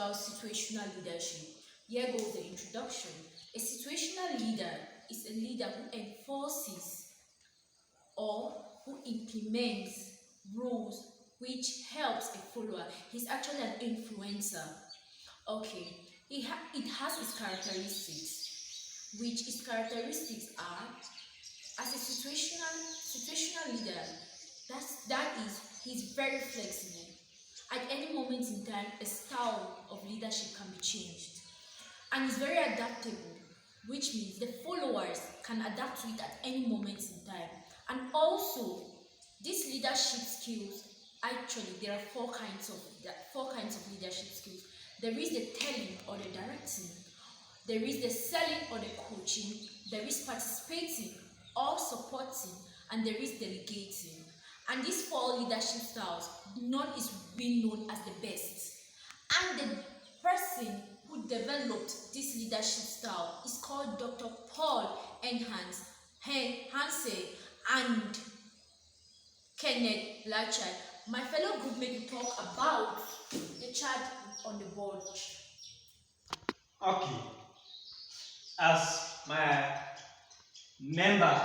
about situational leadership. Here goes the introduction. A situational leader is a leader who enforces or who implements rules which helps a follower. He's actually an influencer. Okay, it has its characteristics, which its characteristics are as a situational leader. That is, he's very flexible. At any moment in time, a style of leadership can be changed, and it's very adaptable, which means the followers can adapt to it at any moment in time. And also, these leadership skills, actually, there are four kinds of leadership skills. There is the telling or the directing, there is the selling or the coaching, there is participating or supporting, and there is delegating. And these four leadership styles, none is being known as the best. And the person who developed this leadership style is called Dr. Paul Hersey and Kenneth Blanchard. My fellow groupmate will talk about the chart on the board. Okay, as my member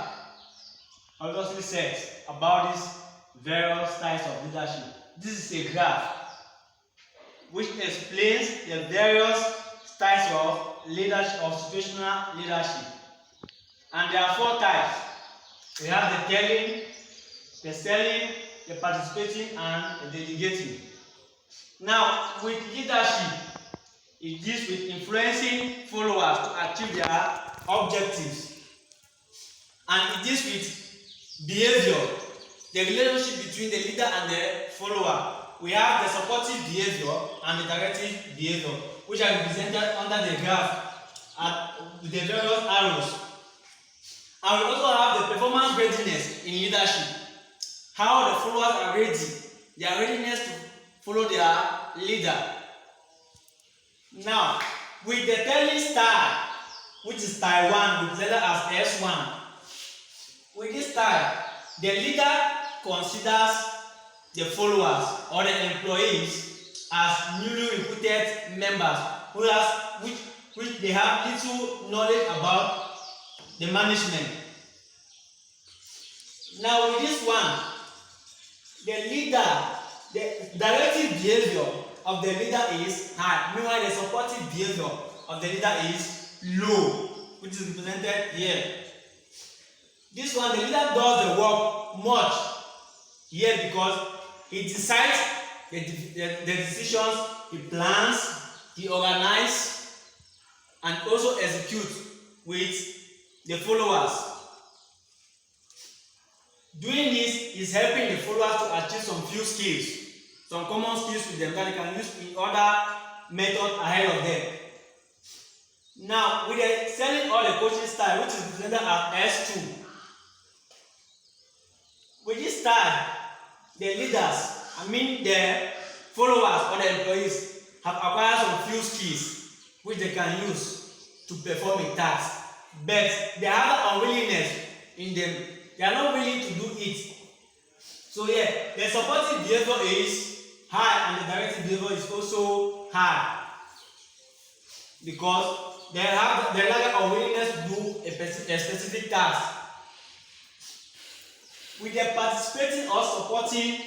obviously says about these various styles of leadership, this is a graph which explains the various styles of leadership, of situational leadership. And there are four types. We have the telling, the selling, the participating, and the delegating. Now, with leadership, it deals with influencing followers to achieve their objectives. And it deals with behavior, the relationship between the leader and the follower. We have the supportive behavior and the directive behavior, which are represented under the graph with the various arrows. And we also have the performance readiness in leadership. How the followers are ready, their readiness to follow their leader. Now, with the telling style, which is style 1, represented as S1, with this style, the leader considers the followers or the employees as newly recruited members which they have little knowledge about the management. Now with this one, the directive behavior of the leader is high, meanwhile the supportive behavior of the leader is low, which is represented here. This one, the leader does the work much here because he decides the decisions, he plans, he organizes, and also executes with the followers. Doing this is helping the followers to achieve some few skills, some common skills with them that they can use in other methods ahead of them. Now, with the selling or the coaching style, which is represented as S2, with this style, the leaders, the followers or the employees have acquired some few skills which they can use to perform a task, but they have an unwillingness in them. They are not willing to do it. So yeah, the supportive behavior is high and the directive behavior is also high because they have an unwillingness to do a specific task. With the participating or supporting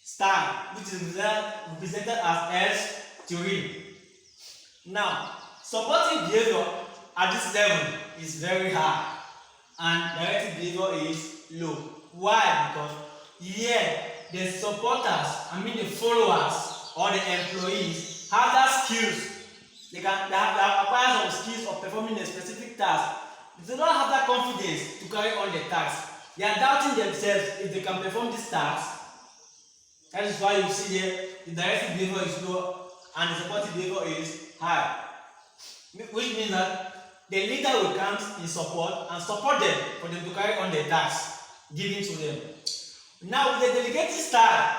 style, which is represented as S3. Now, supportive behavior at this level is very high and directive behavior is low. Why? Because here the supporters, the followers or the employees have that skills. They have acquired some skills of performing a specific task. They don't have that confidence to carry on the task. They are doubting themselves if they can perform this task. That is why you see here the directive behavior is low and the supportive behavior is high. Which means that the leader will come in support and support them for them to carry on the task given to them. Now with the delegating style,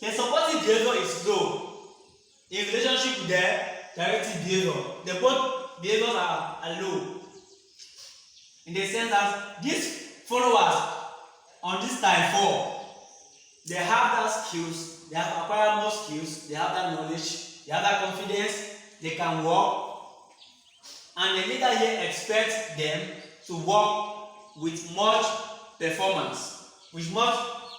the supportive behavior is low in relationship with the directive behavior. The both behaviors are low. In the sense that these followers on this style 4, they have that skills, they have acquired more skills, they have that knowledge, they have that confidence, they can work, and the leader here expects them to work with much performance, with much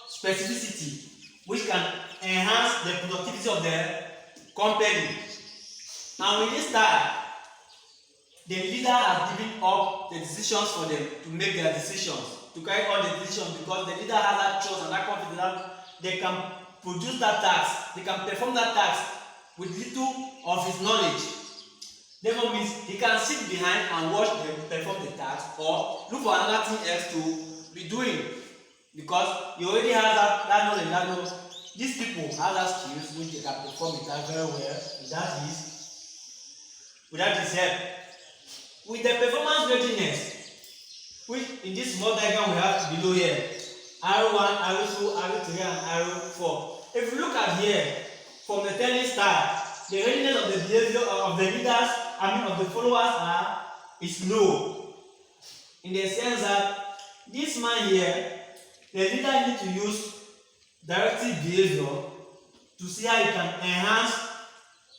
specificity, which can enhance the productivity of the company. And with this style, the leader has given up the decisions for them to make their decisions, to carry on the decisions, because the leader has that trust and that confidence that they can produce that task, they can perform that task with little of his knowledge. Therefore means he can sit behind and watch them perform the task or look for another thing else to be doing, because he already has that knowledge, that knows these people have that skills which they can perform the task very well without his help. With the performance readiness, which in this small diagram we have below here, arrow 1, arrow 2, arrow 3, and arrow 4. If you look at here, from the turning style, the readiness of the behavior of the leaders, of the followers is low. In the sense that this man here, the leader needs to use directive behavior to see how he can enhance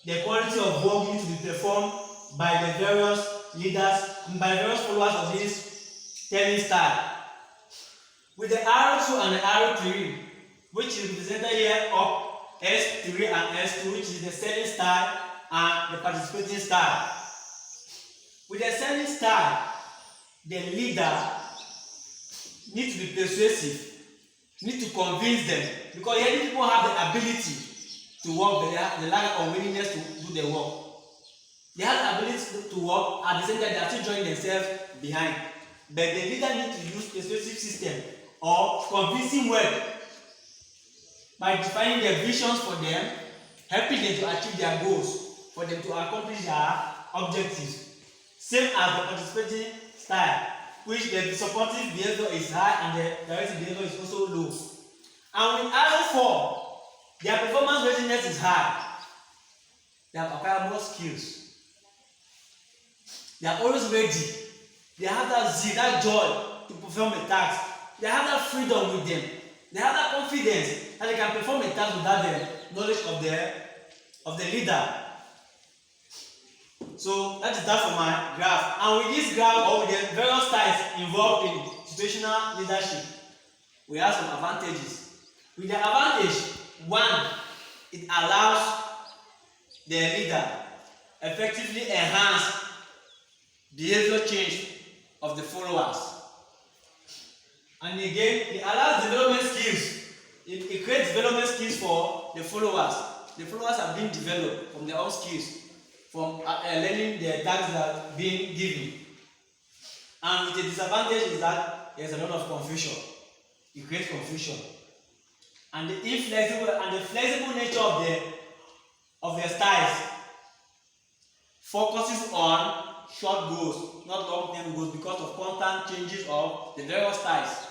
the quality of work need to be performed by the various leaders and by various followers of this turning style. With the arrow 2 and the arrow 3, which is represented here up S3 and S2, which is the selling style and the participating style. With the selling style, the leader needs to be persuasive, needs to convince them, because many people have the ability to work, but they have the lack of willingness to do the work. They have the ability to work, at the same time they are still joining themselves behind. But the leader needs to use persuasive system or convincing word by defining their visions for them, helping them to achieve their goals, for them to accomplish their objectives. Same as the participating style, which the supportive behavior is high and the directive behavior is also low. And with arrow 4, their performance readiness is high. They have acquired more skills. They are always ready. They have that zeal, that joy to perform a task. They have that freedom with them. They have that confidence that they can perform a task without the knowledge of the leader. So that is that for my graph. And with this graph, or with the various styles involved in situational leadership, we have some advantages. With the advantage, 1, it allows the leader effectively enhance behavior change of the followers. And again, it allows development skills. It creates development skills for the followers. The followers are being developed from their own skills, from learning the tasks that are being given. And with the disadvantage is that there's a lot of confusion. It creates confusion. And the inflexible and the flexible nature of the styles focuses on short goals, not long-term goals, because of constant changes of the various styles.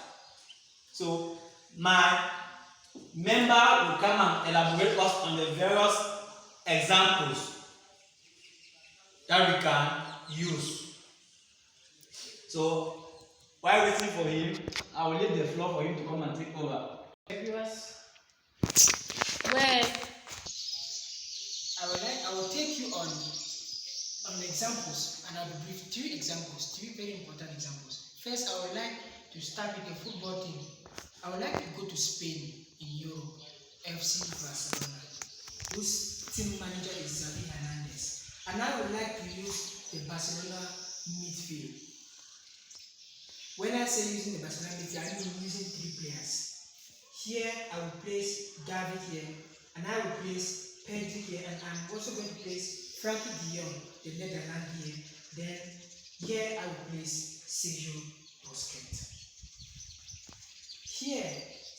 So my member will come and elaborate us on the various examples that we can use. So while waiting for him, I will leave the floor for him to come and take over. Viewers, Well, I will take you on examples, and I'll be brief. 3 examples, 3 very important examples. First, I would like to start with a football team. I would like to go to Spain in Europe, FC Barcelona, whose team manager is Xavi Hernandez. And I would like to use the Barcelona midfield. When I say using the Barcelona midfield, I mean using 3 players. Here, I will place David here, and I will place Pedri here, and I'm also going to place Frankie de Jong, the Netherlands here. Then here I will place Sergio Busquets. Here,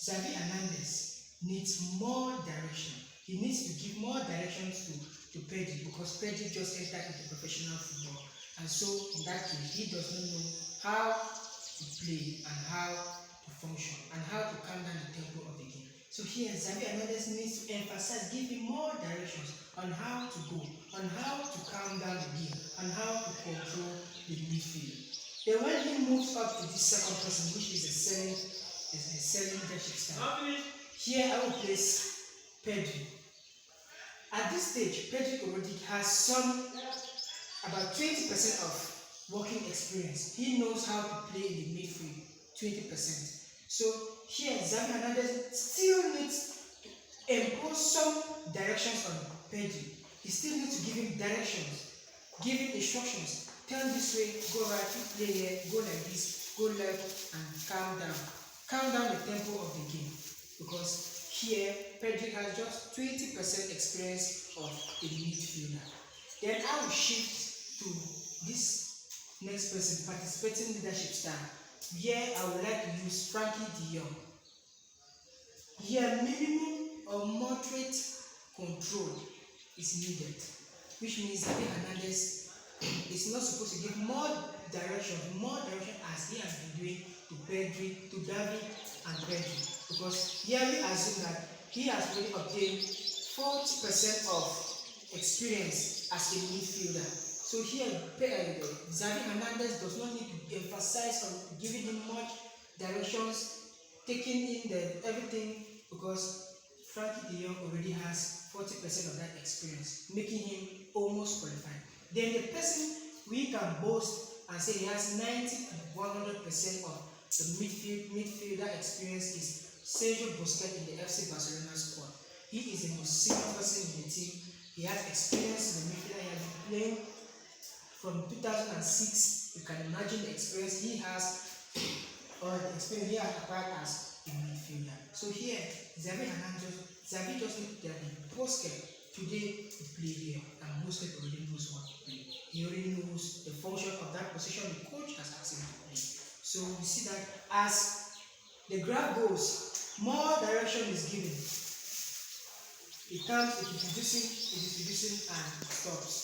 Xavi Hernandez needs more direction. He needs to give more directions to Pedri, because Pedri just entered into professional football. And so, in that case, he does not know how to play and how to function and how to calm down the tempo of the game. So here, Xavi Hernandez needs to emphasize, give him more directions on how to go, on how to calm down the game, on how to control the midfield. Then when he moves up to the second person, which is a selling leadership style, here I will place Pedri. At this stage, Pedri already has about 20% of working experience. He knows how to play in the midfield, 20%. So here, Xavi Hernandez still needs to impose some directions on Pedri. He still needs to give him directions, give him instructions. Turn this way, go right, play here, go like this, go left, and calm down. Calm down the tempo of the game. Because here, Pedri has just 20% experience of a midfielder. Then I will shift to this next person, participating leadership style. Here, I would like to use Frankie de Jong. Here, minimum or moderate control is needed, which means Xavi Hernandez is not supposed to give more direction as he has been doing to Pedri, to Gavi, and Pedri. Because here we assume that he has already obtained 40% of experience as a midfielder. So here, Xavi Hernandez does not need to emphasize on giving him much directions, taking in everything, because Frankie de Jong already has 40% of that experience, making him almost qualified. Then the person we can boast and say he has 90 to 100% of the midfielder experience is Sergio Busquets in the FC Barcelona squad. He is the most senior person in the team. He has experience in the midfield. He has been playing from 2006. You can imagine the experience he has, or the experience he has acquired as a midfielder. So here, Xavi just needs to tell him, Busquets, today you play here, and Busquets already knows what to play. He already knows the function of that position the coach has asked him to play. So we see that as the graph goes, more direction is given. It is reducing and stops.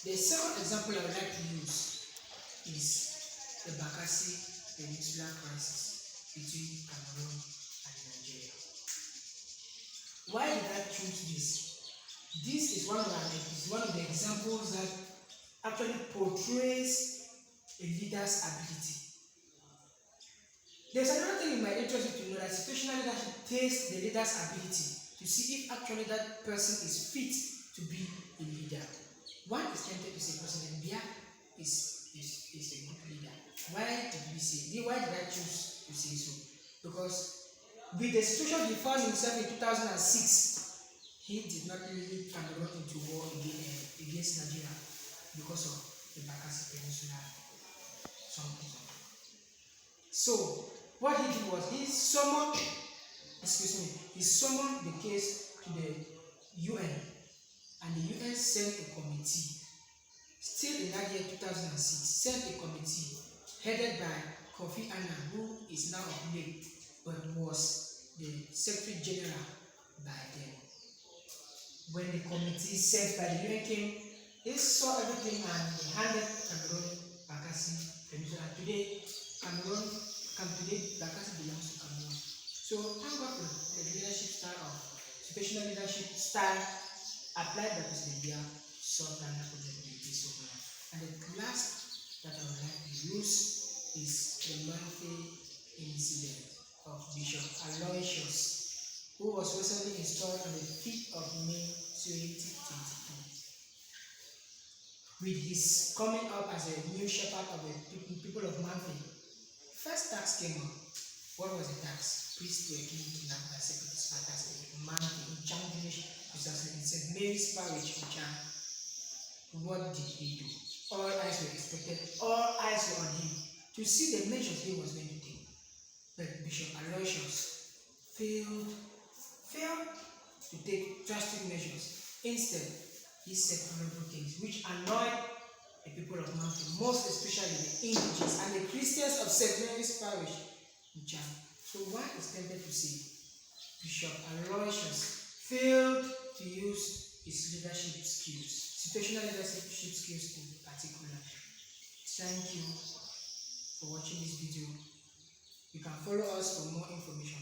The second example I would like to use is the Bakassi Peninsula crisis between Cameroon and Nigeria. Why did I choose this? This is one of the examples that actually portrays a leader's ability. There's another thing you might interest you to know, that situational leadership tests the leader's ability to see if actually that person is fit to be a leader. One is tempted to say President Biya is a good leader. Why did I choose to say so? Because with the situation he found himself in 2006, he did not lead Cameroon into war against Nigeria because of the Bakassi Peninsula. So what he did was he summoned the case to the UN, and the UN sent a committee. Still in that year 2006, sent a committee headed by Kofi Annan, who is now of late but was the Secretary General by then. When the committee sent by the UN came, they saw everything and they handed Cameroon Bakassi Peninsula. Today, Bakassi belongs to Cameroon. So thank God for the leadership style of situational leadership style applied by President Biya solved that problem in this over. And the last that I would like to use is the monthly incident of Bishop Aloysius, who was recently installed on the 5th of May 2022. With his coming up as a new shepherd of the people of Manfred, first tax came up. What was the tax? Priests were being kidnapped by separatists matters in Manfred, in Chang village, precisely in St. Mary's Parish in Chang. What did he do? All eyes were expected, all eyes were on him to see the measures he was going to take. But Bishop Aloysius failed to take drastic measures. Instead, he said honorable things which annoyed the people of Manfred, most especially the indigenous and the Christians of St. Mary's Parish in Chang. So one is tempted to say Bishop Aloysius failed to use his leadership skills, situational leadership skills in particular. Thank you for watching this video. You can follow us for more information.